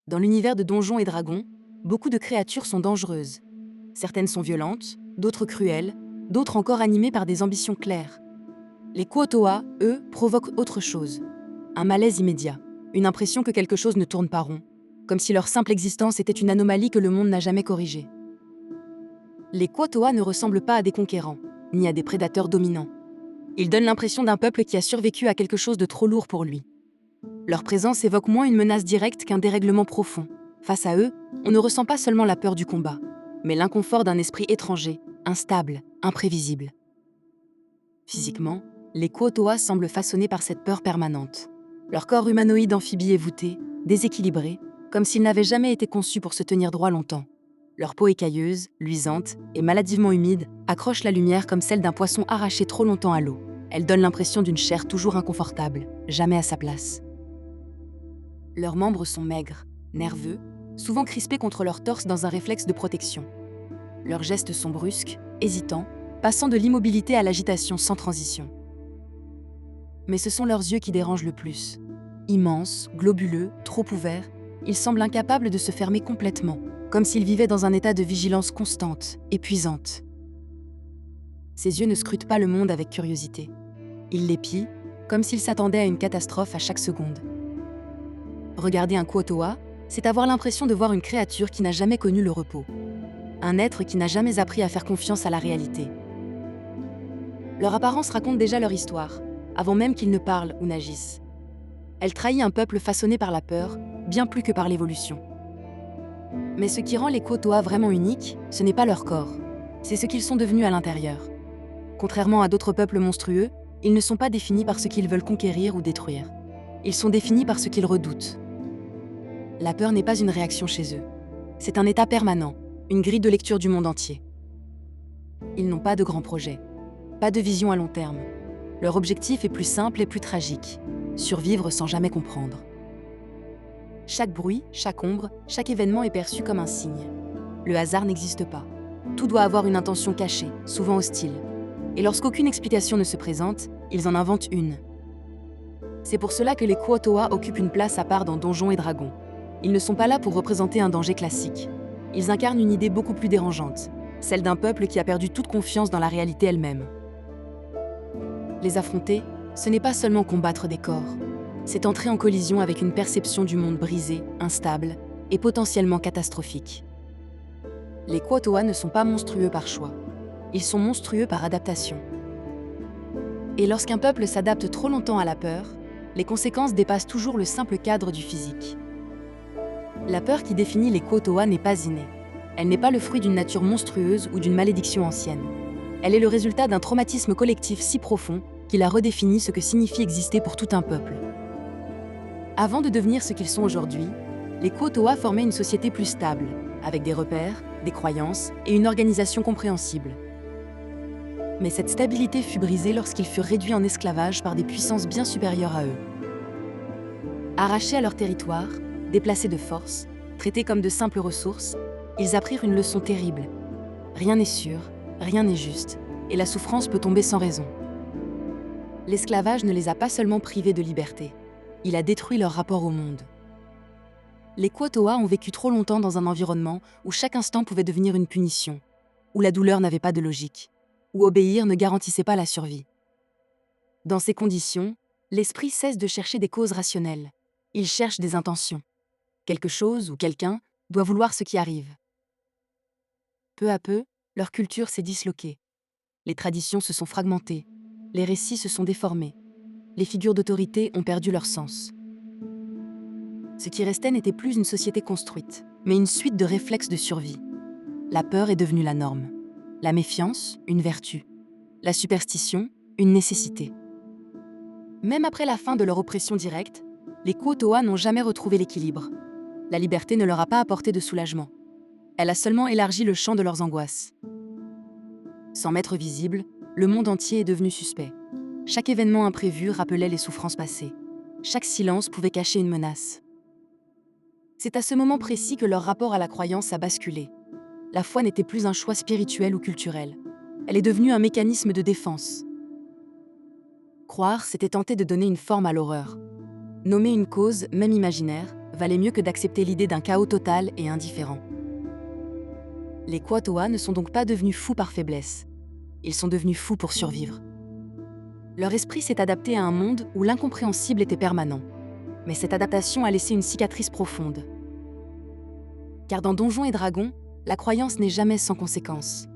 Dans l'univers de Donjons et Dragons, beaucoup de créatures sont dangereuses. Certaines sont violentes, d'autres cruelles, d'autres encore animées par des ambitions claires. Les Kuo-toa, eux, provoquent autre chose. Un malaise immédiat, une impression que quelque chose ne tourne pas rond, comme si leur simple existence était une anomalie que le monde n'a jamais corrigée. Les Kuo-toa ne ressemblent pas à des conquérants, ni à des prédateurs dominants. Ils donnent l'impression d'un peuple qui a survécu à quelque chose de trop lourd pour lui. Leur présence évoque moins une menace directe qu'un dérèglement profond. Face à eux, on ne ressent pas seulement la peur du combat, mais l'inconfort d'un esprit étranger, instable, imprévisible. Physiquement, les Kuo-toa semblent façonnés par cette peur permanente. Leur corps humanoïde amphibie est voûté, déséquilibré, comme s'ils n'avaient jamais été conçus pour se tenir droit longtemps. Leur peau écailleuse, luisante et maladivement humide accroche la lumière comme celle d'un poisson arraché trop longtemps à l'eau. Elle donne l'impression d'une chair toujours inconfortable, jamais à sa place. Leurs membres sont maigres, nerveux, souvent crispés contre leur torse dans un réflexe de protection. Leurs gestes sont brusques, hésitants, passant de l'immobilité à l'agitation sans transition. Mais ce sont leurs yeux qui dérangent le plus. Immenses, globuleux, trop ouverts, ils semblent incapables de se fermer complètement, comme s'ils vivaient dans un état de vigilance constante, épuisante. Ces yeux ne scrutent pas le monde avec curiosité. Ils l'épient, comme s'ils s'attendaient à une catastrophe à chaque seconde. Regarder un Kuo-toa, c'est avoir l'impression de voir une créature qui n'a jamais connu le repos. Un être qui n'a jamais appris à faire confiance à la réalité. Leur apparence raconte déjà leur histoire, avant même qu'ils ne parlent ou n'agissent. Elle trahit un peuple façonné par la peur, bien plus que par l'évolution. Mais ce qui rend les Kuo-toa vraiment uniques, ce n'est pas leur corps, c'est ce qu'ils sont devenus à l'intérieur. Contrairement à d'autres peuples monstrueux, ils ne sont pas définis par ce qu'ils veulent conquérir ou détruire. Ils sont définis par ce qu'ils redoutent. La peur n'est pas une réaction chez eux. C'est un état permanent, une grille de lecture du monde entier. Ils n'ont pas de grands projets, pas de vision à long terme. Leur objectif est plus simple et plus tragique, survivre sans jamais comprendre. Chaque bruit, chaque ombre, chaque événement est perçu comme un signe. Le hasard n'existe pas. Tout doit avoir une intention cachée, souvent hostile. Et lorsqu'aucune explication ne se présente, ils en inventent une. C'est pour cela que les Kuo-toa occupent une place à part dans Donjons et Dragons. Ils ne sont pas là pour représenter un danger classique. Ils incarnent une idée beaucoup plus dérangeante, celle d'un peuple qui a perdu toute confiance dans la réalité elle-même. Les affronter, ce n'est pas seulement combattre des corps, c'est entrer en collision avec une perception du monde brisée, instable et potentiellement catastrophique. Les Kuo-toa ne sont pas monstrueux par choix, ils sont monstrueux par adaptation. Et lorsqu'un peuple s'adapte trop longtemps à la peur, les conséquences dépassent toujours le simple cadre du physique. La peur qui définit les Kuo-toa n'est pas innée. Elle n'est pas le fruit d'une nature monstrueuse ou d'une malédiction ancienne. Elle est le résultat d'un traumatisme collectif si profond qu'il a redéfini ce que signifie exister pour tout un peuple. Avant de devenir ce qu'ils sont aujourd'hui, les Kuo-toa formaient une société plus stable, avec des repères, des croyances et une organisation compréhensible. Mais cette stabilité fut brisée lorsqu'ils furent réduits en esclavage par des puissances bien supérieures à eux. Arrachés à leur territoire, déplacés de force, traités comme de simples ressources, ils apprirent une leçon terrible. Rien n'est sûr, rien n'est juste, et la souffrance peut tomber sans raison. L'esclavage ne les a pas seulement privés de liberté, il a détruit leur rapport au monde. Les Kuo-toa ont vécu trop longtemps dans un environnement où chaque instant pouvait devenir une punition, où la douleur n'avait pas de logique, où obéir ne garantissait pas la survie. Dans ces conditions, l'esprit cesse de chercher des causes rationnelles. Il cherche des intentions. Quelque chose ou quelqu'un doit vouloir ce qui arrive. Peu à peu, leur culture s'est disloquée. Les traditions se sont fragmentées, les récits se sont déformés, les figures d'autorité ont perdu leur sens. Ce qui restait n'était plus une société construite, mais une suite de réflexes de survie. La peur est devenue la norme, la méfiance, une vertu, la superstition, une nécessité. Même après la fin de leur oppression directe, les Kuo-toa n'ont jamais retrouvé l'équilibre. La liberté ne leur a pas apporté de soulagement. Elle a seulement élargi le champ de leurs angoisses. Sans m'être visible, le monde entier est devenu suspect. Chaque événement imprévu rappelait les souffrances passées. Chaque silence pouvait cacher une menace. C'est à ce moment précis que leur rapport à la croyance a basculé. La foi n'était plus un choix spirituel ou culturel. Elle est devenue un mécanisme de défense. Croire, c'était tenter de donner une forme à l'horreur. Nommer une cause, même imaginaire, valait mieux que d'accepter l'idée d'un chaos total et indifférent. Les Kuo-toa ne sont donc pas devenus fous par faiblesse. Ils sont devenus fous pour survivre. Leur esprit s'est adapté à un monde où l'incompréhensible était permanent. Mais cette adaptation a laissé une cicatrice profonde. Car dans Donjons et Dragons, la croyance n'est jamais sans conséquence.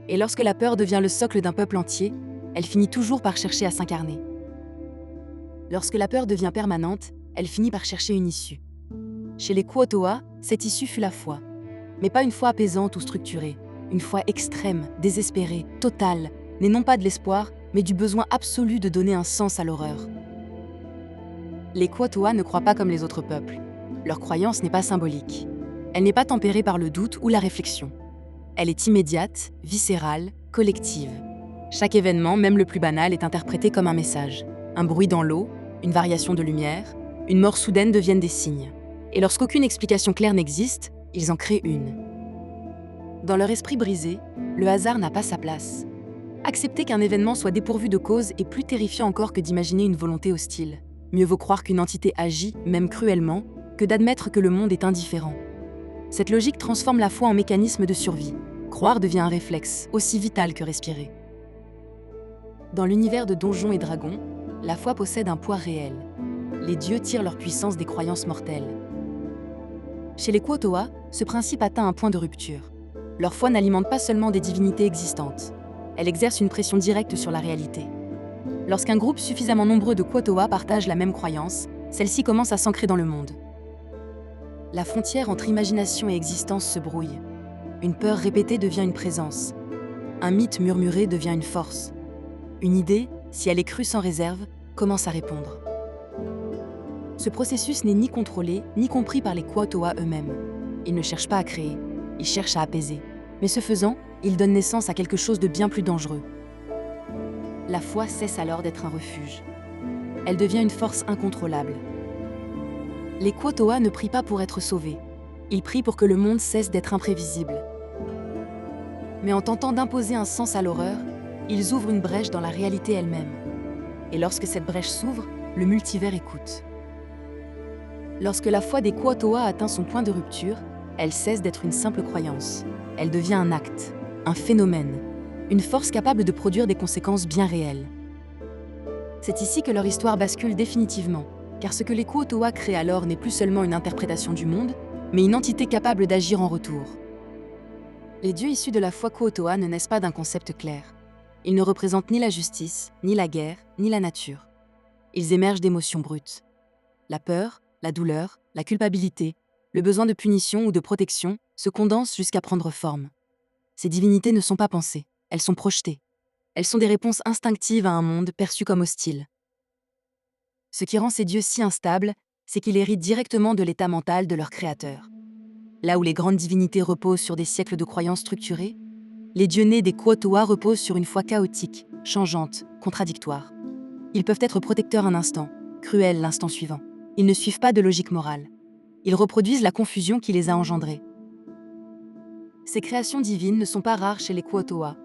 Et lorsque la peur devient le socle d'un peuple entier, elle finit toujours par chercher à s'incarner. Lorsque la peur devient permanente, elle finit par chercher une issue. Chez les Kuo-toa, cette issue fut la foi. Mais pas une foi apaisante ou structurée, une foi extrême, désespérée, totale, née non pas de l'espoir, mais du besoin absolu de donner un sens à l'horreur. Les Kuo-toa ne croient pas comme les autres peuples. Leur croyance n'est pas symbolique. Elle n'est pas tempérée par le doute ou la réflexion. Elle est immédiate, viscérale, collective. Chaque événement, même le plus banal, est interprété comme un message. Un bruit dans l'eau, une variation de lumière, une mort soudaine deviennent des signes. Et lorsqu'aucune explication claire n'existe, ils en créent une. Dans leur esprit brisé, le hasard n'a pas sa place. Accepter qu'un événement soit dépourvu de cause est plus terrifiant encore que d'imaginer une volonté hostile. Mieux vaut croire qu'une entité agit, même cruellement, que d'admettre que le monde est indifférent. Cette logique transforme la foi en mécanisme de survie. Croire devient un réflexe, aussi vital que respirer. Dans l'univers de Donjons et Dragons, la foi possède un poids réel. Les dieux tirent leur puissance des croyances mortelles. Chez les Kuo-toa, ce principe atteint un point de rupture. Leur foi n'alimente pas seulement des divinités existantes. Elle exerce une pression directe sur la réalité. Lorsqu'un groupe suffisamment nombreux de Kuo-toa partage la même croyance, celle-ci commence à s'ancrer dans le monde. La frontière entre imagination et existence se brouille. Une peur répétée devient une présence. Un mythe murmuré devient une force. Une idée, si elle est crue sans réserve, commence à répondre. Ce processus n'est ni contrôlé, ni compris par les Kuo-toa eux-mêmes. Ils ne cherchent pas à créer, ils cherchent à apaiser. Mais ce faisant, ils donnent naissance à quelque chose de bien plus dangereux. La foi cesse alors d'être un refuge. Elle devient une force incontrôlable. Les Kuo-toa ne prient pas pour être sauvés. Ils prient pour que le monde cesse d'être imprévisible. Mais en tentant d'imposer un sens à l'horreur, ils ouvrent une brèche dans la réalité elle-même. Et lorsque cette brèche s'ouvre, le multivers écoute. Lorsque la foi des Kuo-toa atteint son point de rupture, elle cesse d'être une simple croyance. Elle devient un acte, un phénomène, une force capable de produire des conséquences bien réelles. C'est ici que leur histoire bascule définitivement, car ce que les Kuo-toa créent alors n'est plus seulement une interprétation du monde, mais une entité capable d'agir en retour. Les dieux issus de la foi Kuo-toa ne naissent pas d'un concept clair. Ils ne représentent ni la justice, ni la guerre, ni la nature. Ils émergent d'émotions brutes. La peur, la douleur, la culpabilité, le besoin de punition ou de protection se condensent jusqu'à prendre forme. Ces divinités ne sont pas pensées, elles sont projetées. Elles sont des réponses instinctives à un monde perçu comme hostile. Ce qui rend ces dieux si instables, c'est qu'ils héritent directement de l'état mental de leur créateur. Là où les grandes divinités reposent sur des siècles de croyances structurées, les dieux nés des Kuo-toa reposent sur une foi chaotique, changeante, contradictoire. Ils peuvent être protecteurs un instant, cruels l'instant suivant. Ils ne suivent pas de logique morale. Ils reproduisent la confusion qui les a engendrés. Ces créations divines ne sont pas rares chez les Kuo-toa.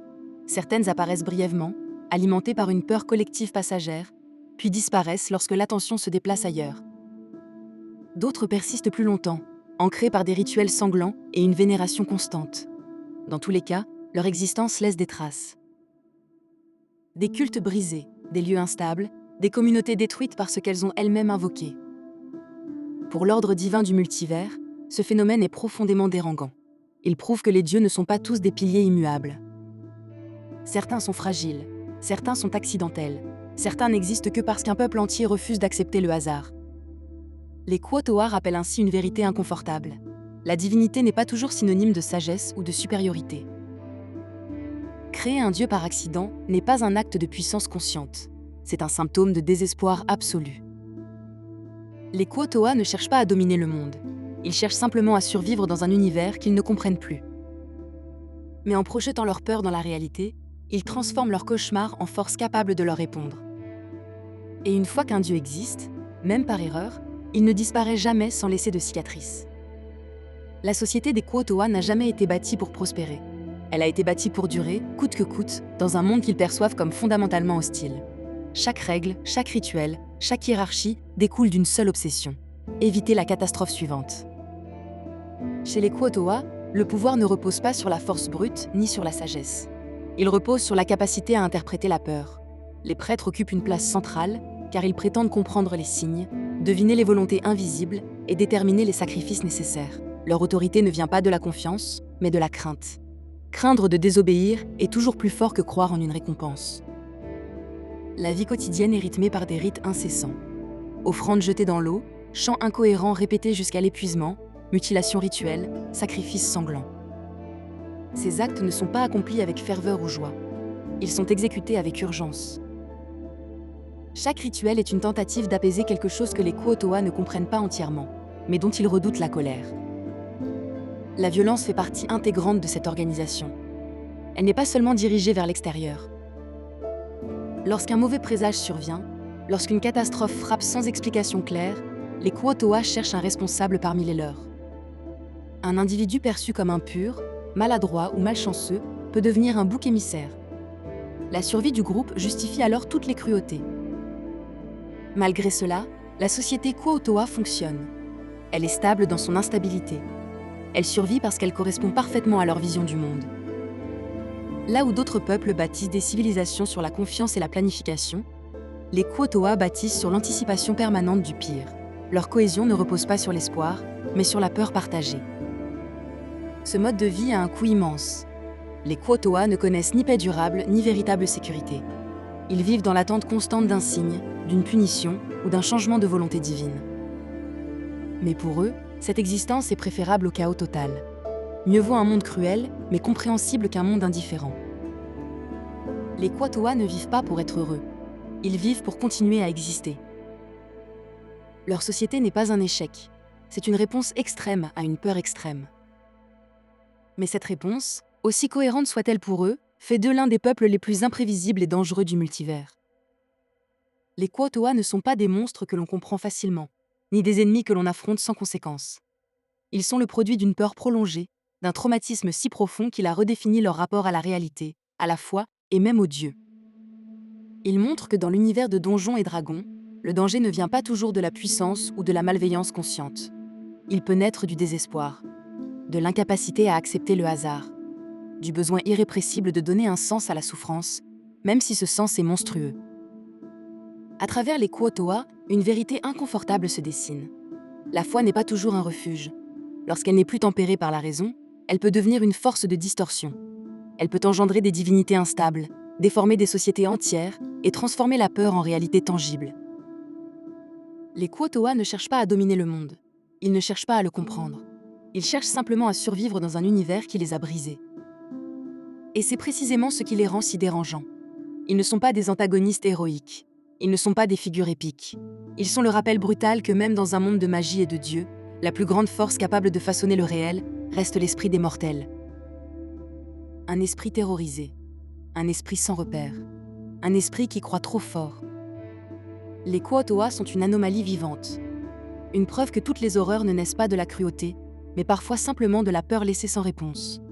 Certaines apparaissent brièvement, alimentées par une peur collective passagère, puis disparaissent lorsque l'attention se déplace ailleurs. D'autres persistent plus longtemps, ancrées par des rituels sanglants et une vénération constante. Dans tous les cas, leur existence laisse des traces. Des cultes brisés, des lieux instables, des communautés détruites par ce qu'elles ont elles-mêmes invoqué. Pour l'ordre divin du multivers, ce phénomène est profondément dérangeant. Il prouve que les dieux ne sont pas tous des piliers immuables. Certains sont fragiles, certains sont accidentels, certains n'existent que parce qu'un peuple entier refuse d'accepter le hasard. Les Kuo-toa rappellent ainsi une vérité inconfortable. La divinité n'est pas toujours synonyme de sagesse ou de supériorité. Créer un dieu par accident n'est pas un acte de puissance consciente. C'est un symptôme de désespoir absolu. Les Kuo-toa ne cherchent pas à dominer le monde. Ils cherchent simplement à survivre dans un univers qu'ils ne comprennent plus. Mais en projetant leur peur dans la réalité, ils transforment leur cauchemar en force capable de leur répondre. Et une fois qu'un dieu existe, même par erreur, il ne disparaît jamais sans laisser de cicatrices. La société des Kuo-toa n'a jamais été bâtie pour prospérer. Elle a été bâtie pour durer, coûte que coûte, dans un monde qu'ils perçoivent comme fondamentalement hostile. Chaque règle, chaque rituel, chaque hiérarchie découle d'une seule obsession: éviter la catastrophe suivante. Chez les Kuo-toa, le pouvoir ne repose pas sur la force brute ni sur la sagesse. Il repose sur la capacité à interpréter la peur. Les prêtres occupent une place centrale, car ils prétendent comprendre les signes, deviner les volontés invisibles et déterminer les sacrifices nécessaires. Leur autorité ne vient pas de la confiance, mais de la crainte. Craindre de désobéir est toujours plus fort que croire en une récompense. La vie quotidienne est rythmée par des rites incessants. Offrandes jetées dans l'eau, chants incohérents répétés jusqu'à l'épuisement, mutilations rituelles, sacrifices sanglants. Ces actes ne sont pas accomplis avec ferveur ou joie. Ils sont exécutés avec urgence. Chaque rituel est une tentative d'apaiser quelque chose que les Kuo-toa ne comprennent pas entièrement, mais dont ils redoutent la colère. La violence fait partie intégrante de cette organisation. Elle n'est pas seulement dirigée vers l'extérieur. Lorsqu'un mauvais présage survient, lorsqu'une catastrophe frappe sans explication claire, les Kuo-toa cherchent un responsable parmi les leurs. Un individu perçu comme impur, maladroit ou malchanceux peut devenir un bouc émissaire. La survie du groupe justifie alors toutes les cruautés. Malgré cela, la société Kuo-toa fonctionne. Elle est stable dans son instabilité. Elle survit parce qu'elle correspond parfaitement à leur vision du monde. Là où d'autres peuples bâtissent des civilisations sur la confiance et la planification, les Kuo-toa bâtissent sur l'anticipation permanente du pire. Leur cohésion ne repose pas sur l'espoir, mais sur la peur partagée. Ce mode de vie a un coût immense. Les Kuo-toa ne connaissent ni paix durable, ni véritable sécurité. Ils vivent dans l'attente constante d'un signe, d'une punition ou d'un changement de volonté divine. Mais pour eux, cette existence est préférable au chaos total. Mieux vaut un monde cruel, mais compréhensible qu'un monde indifférent. Les Kuo-toa ne vivent pas pour être heureux. Ils vivent pour continuer à exister. Leur société n'est pas un échec. C'est une réponse extrême à une peur extrême. Mais cette réponse, aussi cohérente soit-elle pour eux, fait d'eux l'un des peuples les plus imprévisibles et dangereux du multivers. Les Kuo-toa ne sont pas des monstres que l'on comprend facilement, ni des ennemis que l'on affronte sans conséquence. Ils sont le produit d'une peur prolongée, d'un traumatisme si profond qu'il a redéfini leur rapport à la réalité, à la foi et même aux dieux. Ils montrent que dans l'univers de Donjons et Dragons, le danger ne vient pas toujours de la puissance ou de la malveillance consciente. Il peut naître du désespoir, de l'incapacité à accepter le hasard, du besoin irrépressible de donner un sens à la souffrance, même si ce sens est monstrueux. À travers les Kuo-toa, une vérité inconfortable se dessine. La foi n'est pas toujours un refuge. Lorsqu'elle n'est plus tempérée par la raison, elle peut devenir une force de distorsion. Elle peut engendrer des divinités instables, déformer des sociétés entières et transformer la peur en réalité tangible. Les Kuo-toa ne cherchent pas à dominer le monde. Ils ne cherchent pas à le comprendre. Ils cherchent simplement à survivre dans un univers qui les a brisés. Et c'est précisément ce qui les rend si dérangeants. Ils ne sont pas des antagonistes héroïques. Ils ne sont pas des figures épiques. Ils sont le rappel brutal que même dans un monde de magie et de dieux, la plus grande force capable de façonner le réel reste l'esprit des mortels. Un esprit terrorisé. Un esprit sans repère. Un esprit qui croit trop fort. Les Kuo-toa sont une anomalie vivante. Une preuve que toutes les horreurs ne naissent pas de la cruauté, mais parfois simplement de la peur laissée sans réponse.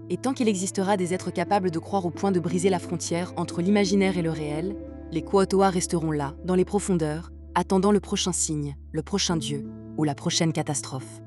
Et tant qu'il existera des êtres capables de croire au point de briser la frontière entre l'imaginaire et le réel, les Kuo-toa resteront là, dans les profondeurs, attendant le prochain signe, le prochain dieu ou la prochaine catastrophe.